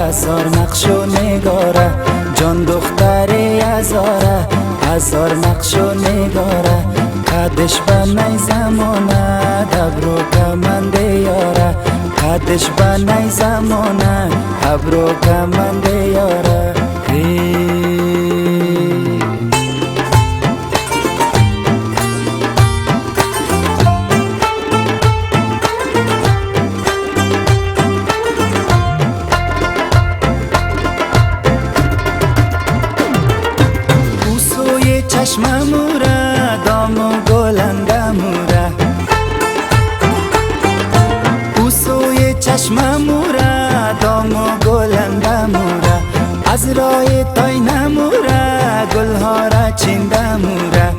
هزار نقش و نگاره، جان دختری هزاره، هزار نقش و نگاره. قدش بنای زمانه دبرو کمند یاره، قدش بنای زمانه دبرو کمند یاره. چشم موره دام و گلنده موره، او سوی چشم موره دام و گلنده موره. از رای تای نموره گلها را چینده موره،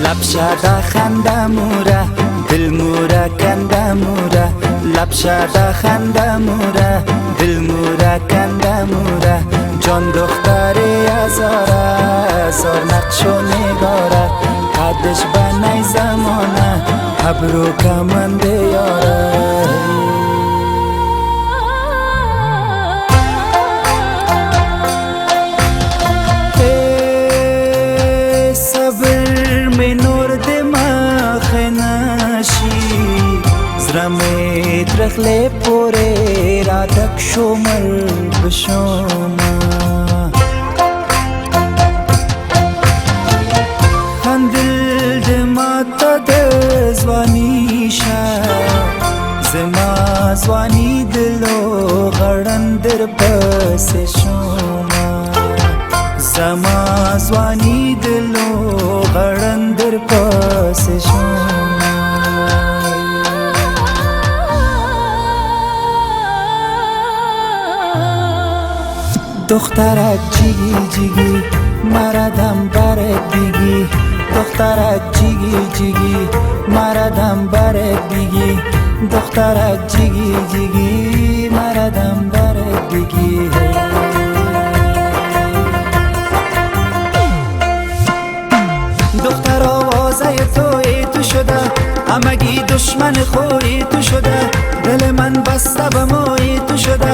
لب شده خنده موره دل موره کنده موره، لب شده خنده موره دل موره کنده موره. جان دختری هزاره، هزار نقش و نگاره. قدش بنای زمانه ابرو کمند یاره. صبر می نور دماغ نشی زرمی درخل پوری را دک شمر بشوما. خندل دما تا دزوانی شا زما زوانی دلو غرندر پس شما، زما زوانی دلو غرندر پس شما. دخترک جیگی جیگی مردم برد بیگی، دخترک جیگی جیگی مردم برد بیگی، دخترک جیگی جیگی مردم برد بیگی. دختر آوازه توی تو شده، همگی دشمن خوی تو شده. دل من بسته به موی تو شده،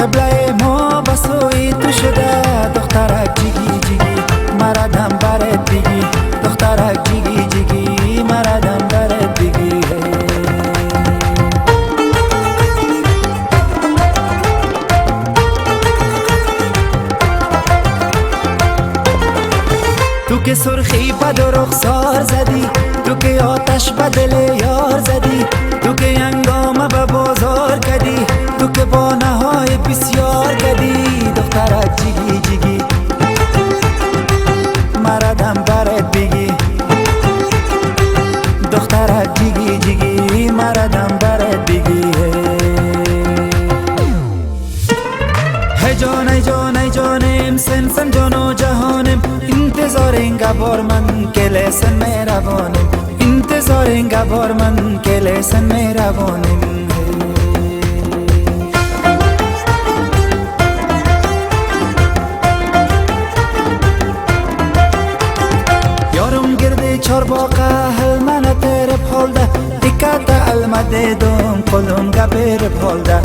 قبله ما بسوی تو شده. دخترک جیگی جیگی مردم برد بیگی، دخترک جیگی جیگی مردم برد بیگی. تو که سرخی بد و رخسار زدی، تو که آتش به دل یار زدی، تو که هنگامه به بازار کدی، تو که بانه های بسیار کدی. دخترک جیگی جیگی مردم برد بیگی، دخترک جیگی جیگی مردم برد بیگی. ای جان ای جان ای جانم سن جان و جهانم، انتظار اینگه بار من که لسن مهربانم، انتظار اینگه بار من که لسن مهربانم. یارم گرده چار باقه هل منه تر پالده، اکت علمه دیدم قلم گبر پالده،